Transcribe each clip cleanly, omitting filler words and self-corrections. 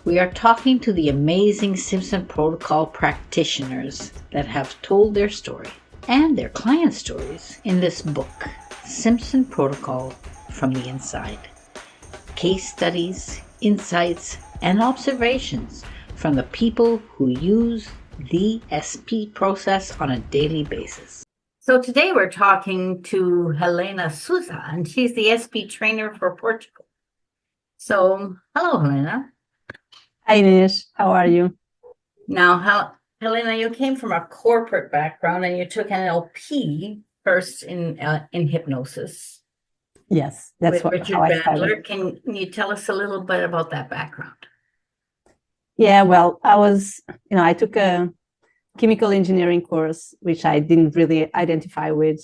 We are talking to the amazing Simpson Protocol practitioners that have told their story and their client stories in this book, Simpson Protocol from the Inside. Case studies, insights, and observations from the people who use the SP process on a daily basis. So today we're talking to Helena Sousa, and she's the SP trainer for Portugal. So, hello, Helena. Hi, Nish. How are you? Now, Helena, you came from a corporate background and you took NLP first in hypnosis Yes, that's with Richard how I Bandler. started. Can you tell us a little bit about that background? Yeah, well, I took a chemical engineering course, which I didn't really identify with.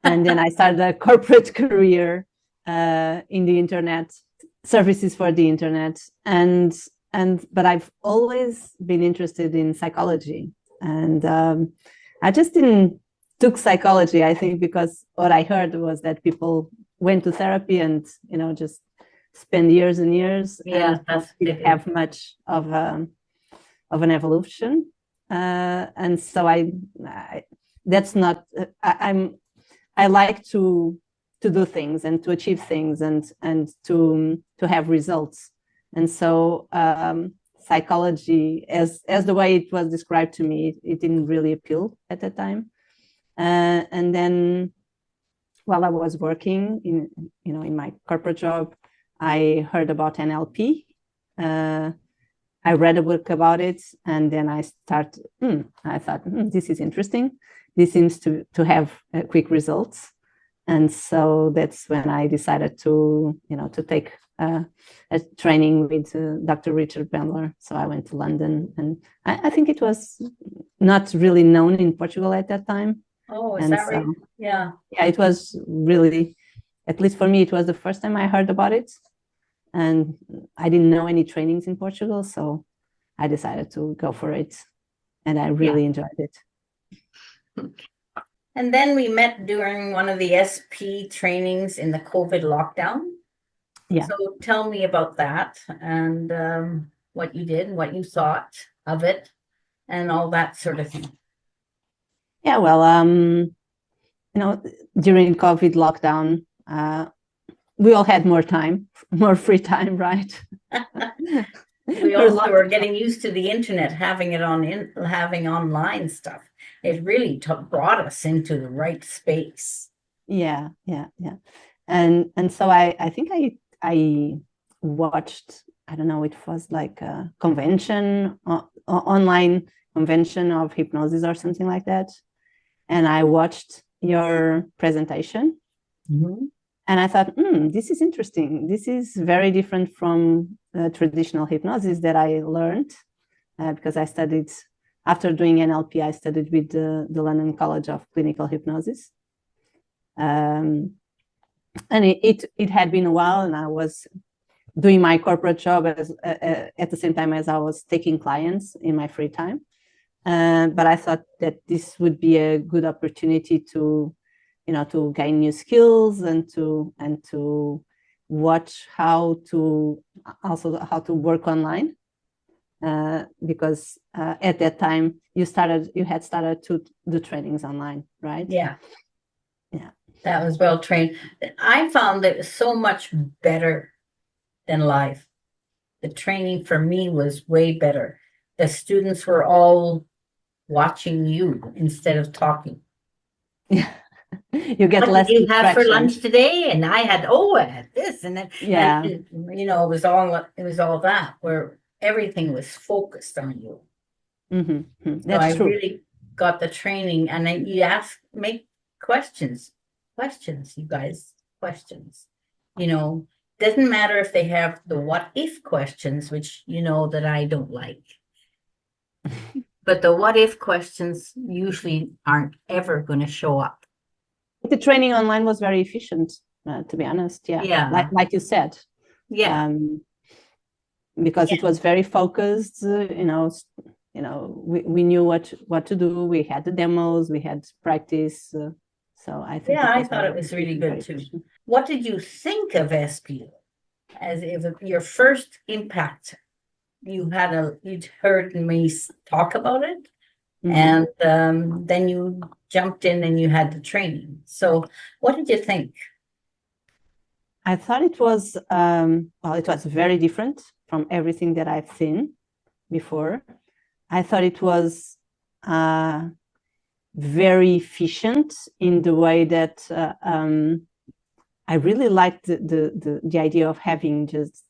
And then I started a corporate career in the internet, services for the internet. But I've always been interested in psychology. And I just didn't took psychology, I think, because what I heard was that people went to therapy and, just spend years and years and didn't have much of an evolution. And so I like to do things and to achieve things and to have results. And so psychology, as the way it was described to me, it didn't really appeal at that time. And then while I was working in my corporate job, I heard about NLP. I read a book about it, and then I thought, this is interesting. This seems to have quick results. And so that's when I decided to take a training with Dr. Richard Bandler. So I went to London, and I think it was not really known in Portugal at that time. Oh, is that right? Yeah, it was really, at least for me, it was the first time I heard about it. And I didn't know any trainings in Portugal, so I decided to go for it. And I really enjoyed it. And then we met during one of the SP trainings in the COVID lockdown. Yeah. So tell me about that and what you did and what you thought of it and all that sort of thing. Yeah, well, during COVID lockdown, we all had more time, more free time, right? We also were getting used to the internet, having online stuff. It really brought us into the right space. Yeah. And so I think I watched, I don't know, it was like a convention, online convention of hypnosis or something like that. And I watched your presentation. Mm-hmm. And I thought, this is interesting. This is very different from traditional hypnosis that I learned because I studied, after doing NLP, I studied with the London College of Clinical Hypnosis. And it had been a while, and I was doing my corporate job at the same time as I was taking clients in my free time. But I thought that this would be a good opportunity to gain new skills and to watch how to work online, because at that time you had started to do trainings online, right? Yeah. That was well trained. I found that it was so much better than live. The training for me was way better. The students were all watching you instead of talking. Yeah. You get what less did you have for distraction. lunch today? And I had this and then and, it was all that where everything was focused on you. Mm-hmm. That's so true. I really got the training, and then you make questions, you guys, questions. Doesn't matter if they have the what if questions, which that I don't like. But the what if questions usually aren't ever going to show up. The training online was very efficient, to be honest. Yeah. Like you said. Yeah. Because it was very focused. We knew what to do. We had the demos. We had practice. So I think. Yeah, I thought it was really good too. Efficient. What did you think of SP as your first impact you'd heard me talk about it, Mhm. and then you jumped in and you had the training. So what did you think? I thought it was well, it was very different from everything that I've seen before. I thought it was very efficient in the way that I really liked the idea of having just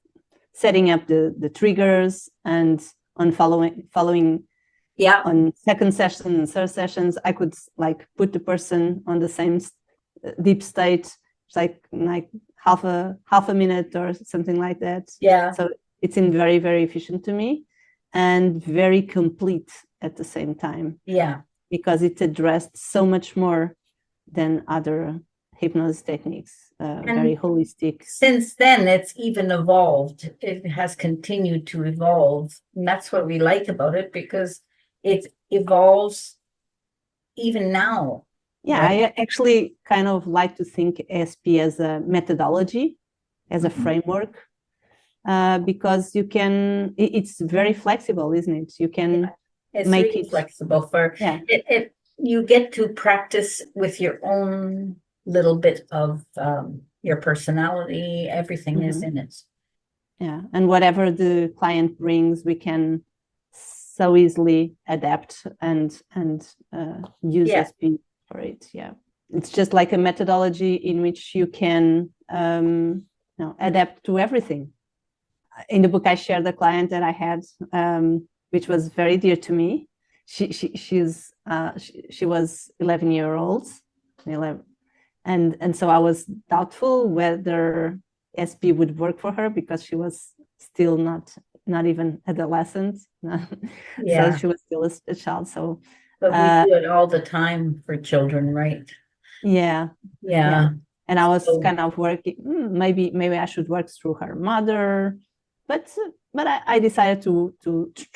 setting up the triggers and on following Yeah, on second session and third sessions, I could like put the person on the same deep state, like half a minute or something like that. yeah, So it seemed very, very efficient to me and very complete at the same time yeah. because it addressed so much more than other hypnosis techniques, very And holistic. since then, it's even evolved. It has continued to evolve. And that's what we like about it because it evolves even now, Yeah, right? I actually kind of like to think SP as a methodology, as a Mhm. framework, because it's very flexible, isn't it? You can It's make really it, flexible for yeah. it. You get to practice with your own little bit of your personality. Everything is Mhm. in it. Yeah, and whatever the client brings, we can so easily adapt and use Yeah, SP for it. Yeah, it's just like a methodology in which you can adapt to everything. In the book, I shared a client that I had, which was very dear to me. She was 11 year old, 11, and so I was doubtful whether SP would work for her because she was still not even adolescent, so yeah. she was still a child. So But we uh, do it all the time for children, right? yeah, yeah, Yeah. and I was So kind of working. Maybe I should work through her mother, but I decided to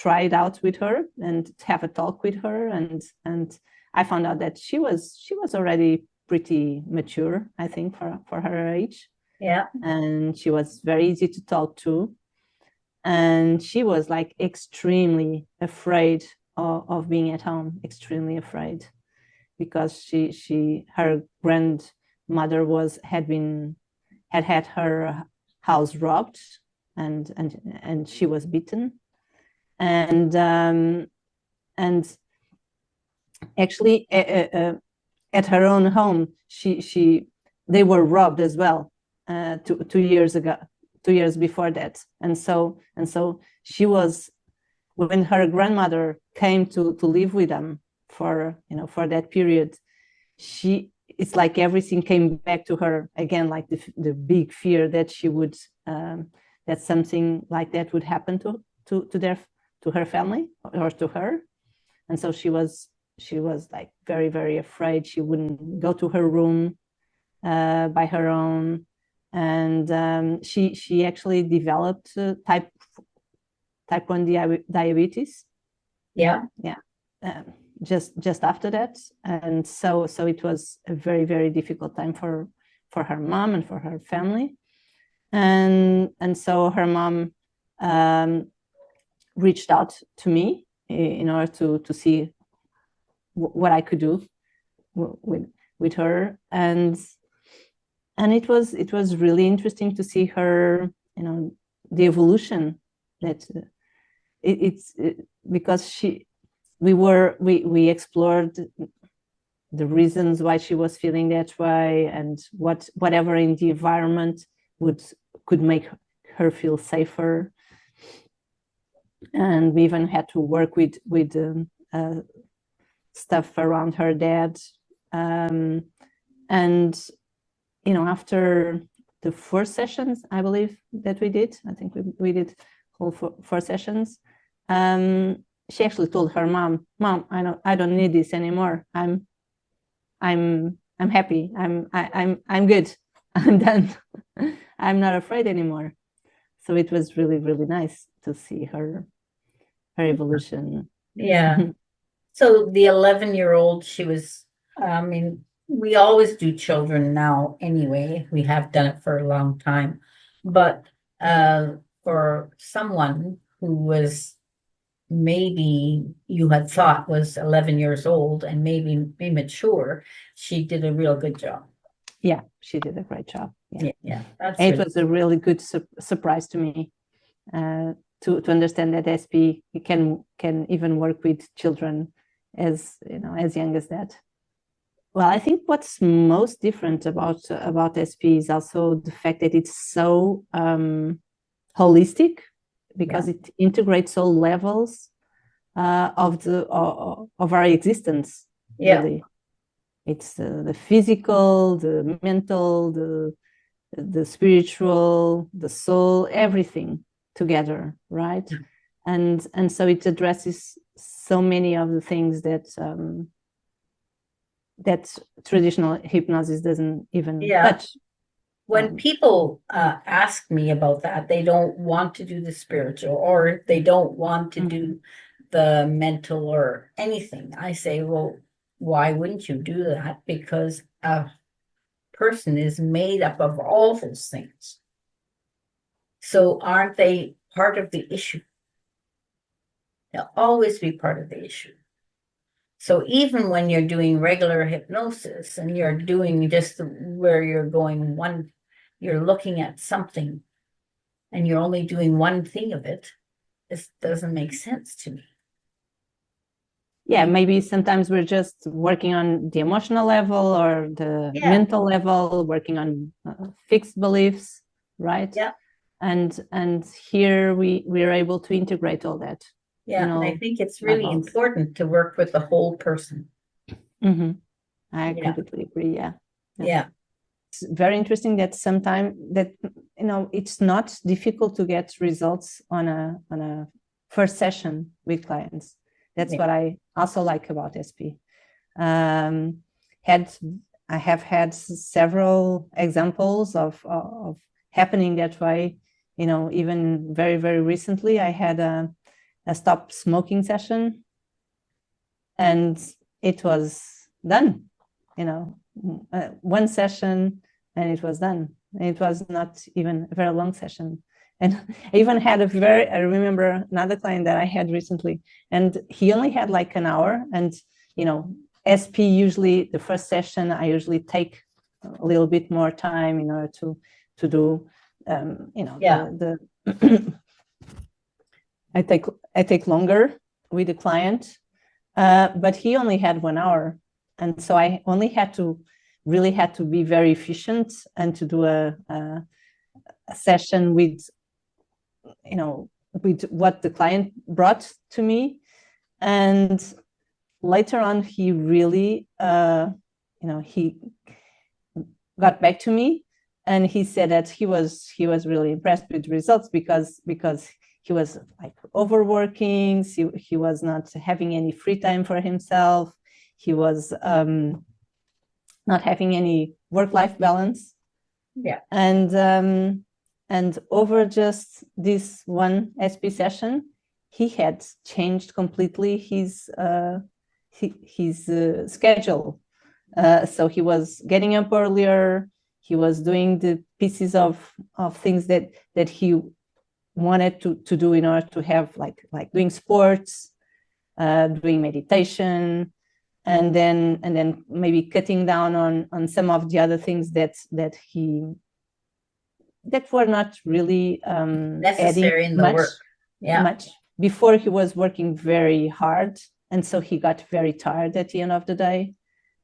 try it out with her and have a talk with her, and I found out that she was already pretty mature, I think, for her age, yeah, and she was very easy to talk to, and she was like extremely afraid of being at home, extremely afraid because her grandmother had her house robbed, and she was beaten, and actually at her own home she they were robbed as well 2 years ago, 2 years before that, and so she was, when her grandmother came to live with them for that period, she it's like everything came back to her again, like the big fear that she would that something like that would happen to her family or to her, and so she was like very, very afraid. She wouldn't go to her room by her own, and she actually developed type 1 diabetes. yeah, Yeah, um, just after that, and so it was a very, very difficult time for her mom and for her family, and so her mom um, reached out to me in order to see what I could do with her, and it was really interesting to see her, the evolution that because we explored the reasons why she was feeling that way, and whatever in the environment would could make her feel safer, and we even had to work with stuff around her dad, um, and after the 4 sessions, I believe that we did. I think we did whole four sessions. She actually told her mom, I don't need this anymore. I'm happy. I'm good. I'm done. I'm not afraid anymore. So it was really, really nice to see her evolution. yeah. So the 11-year-old, she was, I mean, we always do children now anyway. We have done it for a long time. But for someone who was maybe you had thought was 11 years old and maybe immature, she did a real good job. Yeah, she did a great job. Yeah, that's it really was a really good surprise to me to understand that SP can even work with children as young as that. Well, I think what's most different about SP is also the fact that it's so holistic, because it integrates all levels of our existence. Yeah. Really, it's the physical, the mental, the spiritual, the soul, everything together, right? And so it addresses so many of the things that that traditional hypnosis doesn't even touch. When people ask me about that, they don't want to do the spiritual, or they don't want to do the mental or anything. I say, well, why wouldn't you do that? Because a person is made up of all those things. So aren't they part of the issue? They'll always be part of the issue. So even when you're doing regular hypnosis and you're doing just where you're going one, you're looking at something and you're only doing one thing of it, this doesn't make sense to me. Yeah, maybe sometimes we're just working on the emotional level or the mental level, working on fixed beliefs, right? Yeah. And here we're able to integrate all that. Yeah, and I think it's really important to work with the whole person. I completely agree. Yeah. It's very interesting that sometimes that it's not difficult to get results on a first session with clients. That's what I also like about SP. I have had several examples of happening that way. Even very, very recently, I had a stop smoking session, and it was done. One session, and it was done. It was not even a very long session. And I even had I remember another client that I had recently, and he only had like an hour. And, SP usually, the first session, I usually take a little bit more time in order to do, I take longer with the client, but he only had 1 hour. And so I only really had to be very efficient and to do a session with what the client brought to me. And later on, he really, he got back to me, and he said that he was really impressed with the results because he was like overworking. He was not having any free time for himself. He was not having any work-life balance. Yeah. And over just this one SP session, he had changed completely his schedule. So he was getting up earlier. He was doing the pieces of things that he wanted to do in order to have like doing sports, doing meditation, and then maybe cutting down on some of the other things that were not really necessary in the work. Much. Before, he was working very hard, and so he got very tired at the end of the day.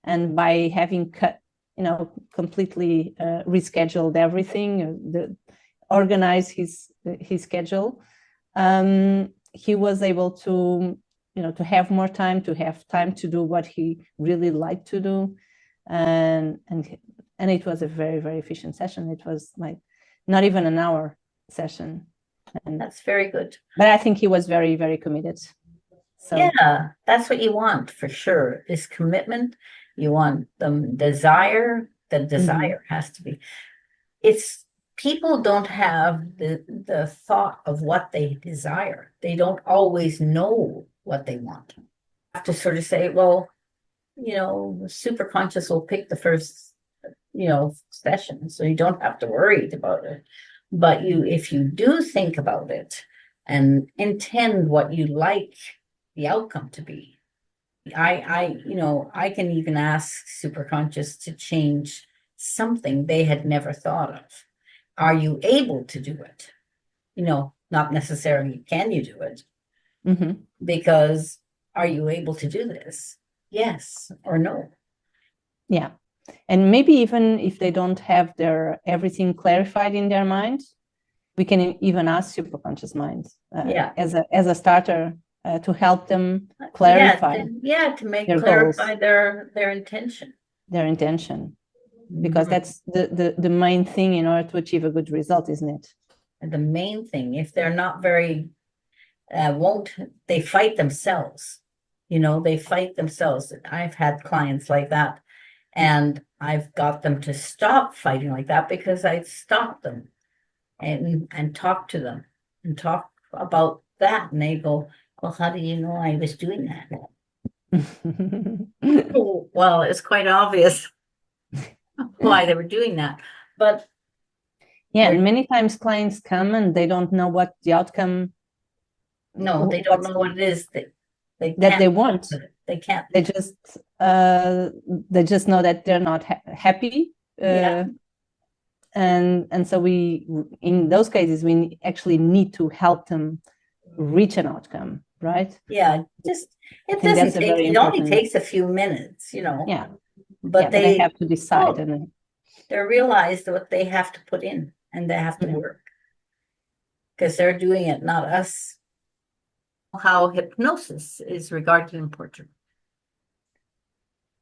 And by having completely rescheduled everything, organized his schedule, he was able to have more time, to do what he really liked to do, and it was a very, very efficient session. It was like not even an hour session. And that's very good. But I think he was very, very committed. So yeah, that's what you want for sure. Is commitment. You want the desire. The desire has to be. It's people don't have the thought of what they desire. They don't always know what they want. You have to sort of say, well, the superconscious will pick the first, session, so you don't have to worry about it. But if you do think about it, and intend what you like the outcome to be. I can even ask superconscious to change something they had never thought of. Are you able to do it? Not necessarily can you do it, because are you able to do this? Yes or no? Yeah. And maybe even if they don't have their everything clarified in their mind, we can even ask superconscious mind as a starter to help them clarify to clarify their intention. Because that's the main thing in order to achieve a good result, isn't it? And the main thing, if they're not very they fight themselves. They fight themselves. I've had clients like that, and I've got them to stop fighting like that, because I stopped them and talk to them and talk about that, and they go, well, how do you know I was doing that? Well, it's quite obvious why they were doing that, but and many times clients come and they don't know what the outcome. No, they don't know what it is that they want. They can't. They just know that they're not happy. And so we, in those cases, we actually need to help them reach an outcome, right? Yeah, it only takes a few minutes, but they have to decide and they realize what they have to put in, and they have to work, because they're doing it, not us. How hypnosis is regarded in Portugal?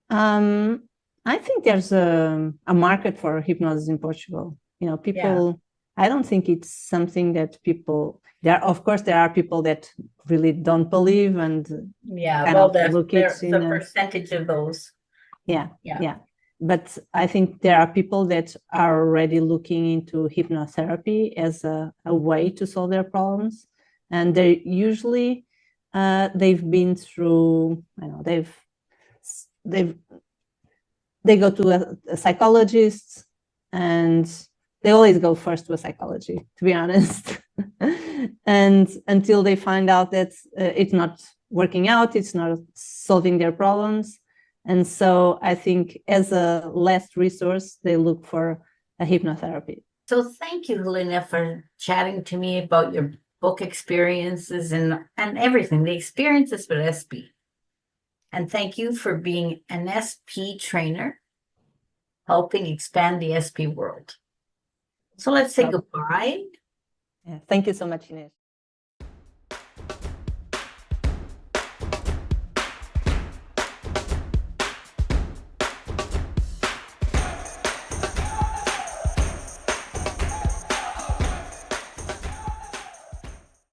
I think there's a market for hypnosis in Portugal. People. I don't think it's something that people. Of course, there are people that really don't believe, and there's a percentage of those. Yeah. But I think there are people that are already looking into hypnotherapy as a way to solve their problems, and they usually they've been through. They go to a psychologist, and they always go first to a psychology, to be honest. And until they find out that it's not working out, it's not solving their problems. And so I think as a last resource, they look for a hypnotherapy. So thank you, Helena, for chatting to me about your book experiences and everything, the experiences with SP. And thank you for being an SP trainer, helping expand the SP world. So let's say goodbye. Thank you so much, Inês.